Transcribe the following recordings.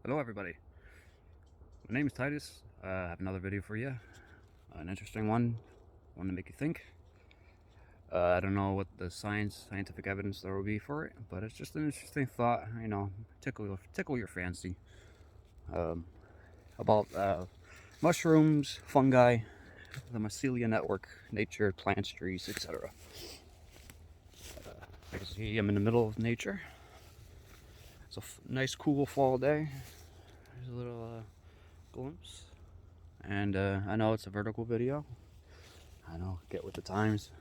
Hello everybody, my name is Titus. I have another video for you, an interesting one to make you think. I don't know what the scientific evidence there will be for it, but it's just an interesting thought, tickle your fancy, um, about mushrooms, fungi, the mycelium network, nature, plants, trees, etc. As you can see, I'm in the middle of nature. It's a nice cool fall day. There's a little glimpse. And I know it's a vertical video. I know, get with the times,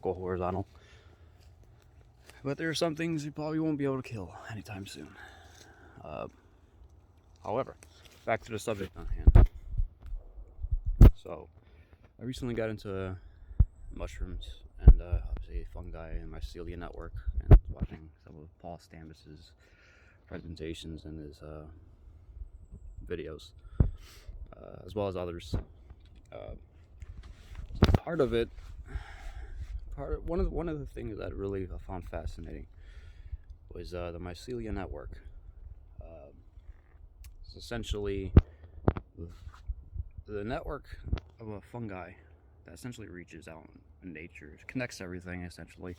go horizontal. But there are some things you probably won't be able to kill anytime soon. However, back to the subject on hand. So, I recently got into mushrooms and obviously fungi and mycelium network, and watching some of Paul Stamets' presentations and his videos, as well as others. Part of it, one of the things that really I found fascinating was the mycelium network. It's essentially the network of a fungi that essentially reaches out in nature, connects everything essentially.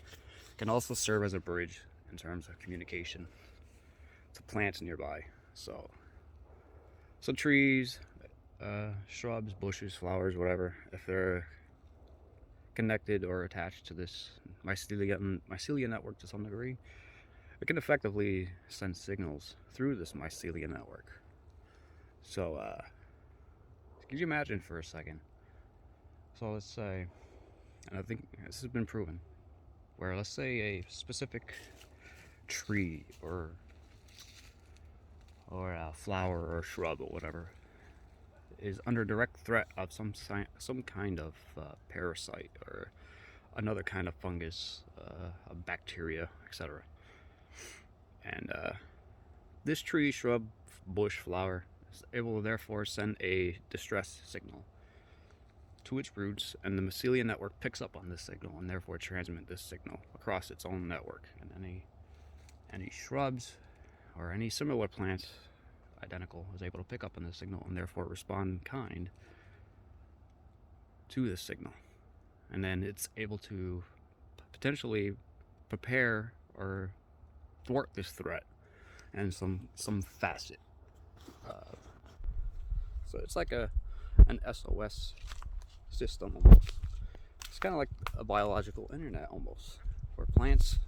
Can also serve as a bridge in terms of communication to plants nearby. So trees, shrubs, bushes, flowers, whatever, if they're connected or attached to this mycelium network to some degree, it can effectively send signals through this mycelium network. So, could you imagine for a second? So let's say, and I think this has been proven, where let's say a specific tree or a flower or shrub or whatever is under direct threat of some kind of parasite or another kind of fungus, a bacteria, etc. And this tree, shrub, bush, flower is able to therefore send a distress signal to its roots, and the mycelium network picks up on this signal and therefore transmit this signal across its own network. And any shrubs or any similar plants identical is able to pick up on this signal and therefore respond in kind to this signal. And then it's able to potentially prepare or thwart this threat in some facet. So it's like an SOS system almost. It's kind of like a biological internet almost, where plants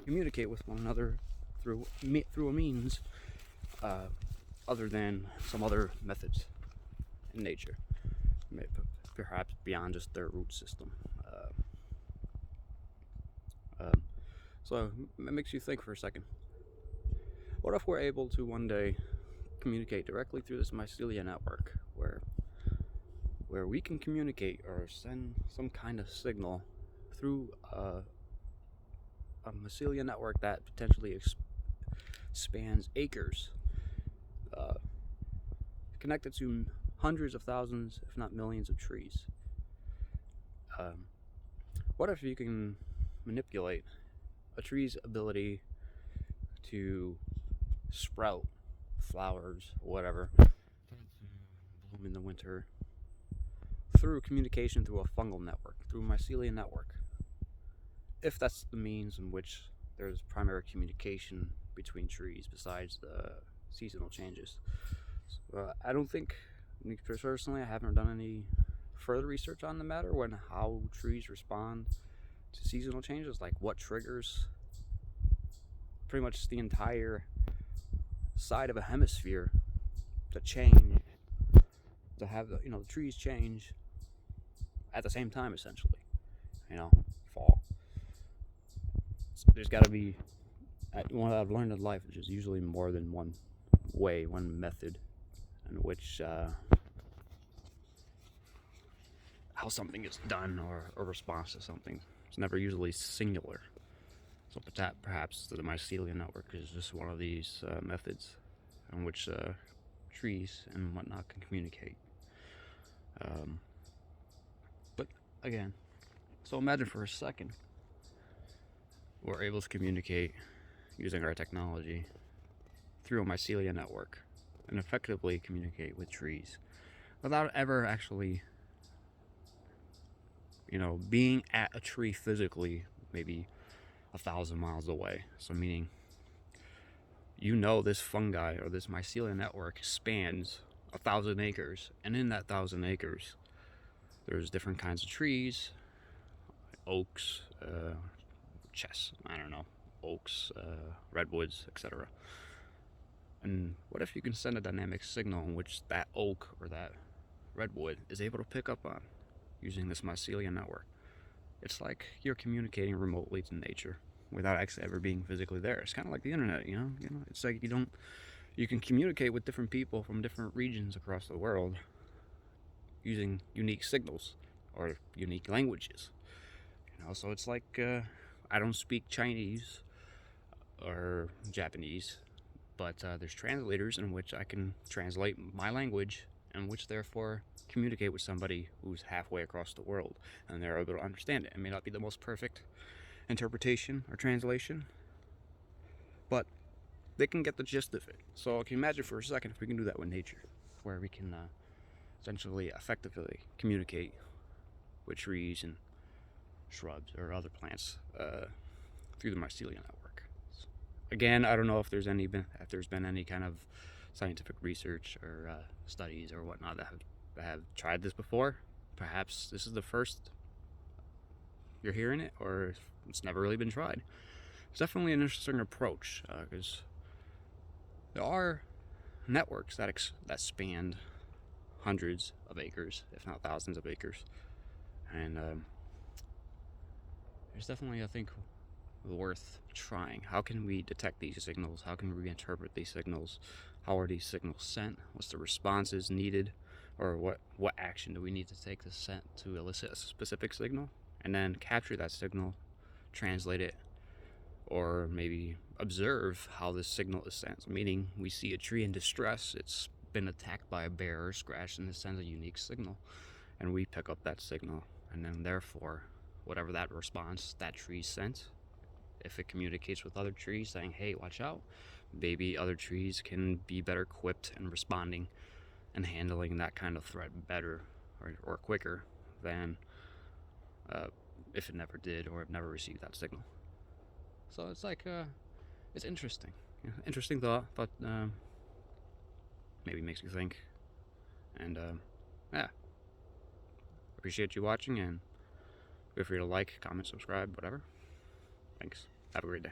communicate with one another through a means other than some other methods in nature, perhaps beyond just their root system. So it makes you think for a second. What if we're able to one day communicate directly through this mycelium network, where we can communicate or send some kind of signal through a mycelium network that potentially spans acres, connected to hundreds of thousands, if not millions, of trees. What if you can manipulate a tree's ability to sprout flowers, whatever, bloom in the winter, through communication through a fungal network, through a mycelium network? If that's the means in which there's primary communication between trees besides the seasonal changes. I don't think, personally, I haven't done any further research on the matter when how trees respond to seasonal changes, like what triggers pretty much the entire side of a hemisphere to change, to have the trees change at the same time, essentially. Fall. So there's got to be, what I've learned in life, which is usually more than one way, one method in which how something is done or a response to something. It's never usually singular. So perhaps the mycelium network is just one of these methods in which trees and whatnot can communicate. But again, so imagine for a second we're able to communicate using our technology through a mycelium network and effectively communicate with trees without ever actually, being at a tree physically, maybe 1,000 miles away. So meaning, this fungi or this mycelium network spans 1,000 acres, and in that 1,000 acres, there's different kinds of trees, oaks, oaks, redwoods, etc. And what if you can send a dynamic signal in which that oak or that redwood is able to pick up on using this mycelium network? It's like you're communicating remotely to nature without actually ever being physically there. It's kind of like the internet, It's like you can communicate with different people from different regions across the world using unique signals or unique languages. So it's like I don't speak Chinese or Japanese, but there's translators in which I can translate my language, and which therefore communicate with somebody who's halfway across the world, and they're able to understand it. It may not be the most perfect interpretation or translation, but they can get the gist of it. So can you imagine for a second if we can do that with nature, where we can essentially effectively communicate with trees and shrubs or other plants through the mycelium network. Again, I don't know if there's been any kind of scientific research or studies or whatnot that have tried this before. Perhaps this is the first you're hearing it, or it's never really been tried. It's definitely an interesting approach, because there are networks that span hundreds of acres, if not thousands of acres, and there's definitely, I think, worth trying. How can we detect these signals? How can we interpret these signals? How are these signals sent? What's the responses needed? Or what action do we need to take to elicit a specific signal? And then capture that signal, translate it, or maybe observe how this signal is sent. So meaning, we see a tree in distress, it's been attacked by a bear or scratched, and it sends a unique signal. And we pick up that signal, and then therefore, whatever that response that tree sent, if it communicates with other trees saying, hey, watch out, maybe other trees can be better equipped in responding and handling that kind of threat better or quicker than if it never did or it never received that signal. So it's like, it's interesting. Interesting thought, but maybe makes you think. And yeah, appreciate you watching, and feel free to like, comment, subscribe, whatever. Thanks. Have a great day.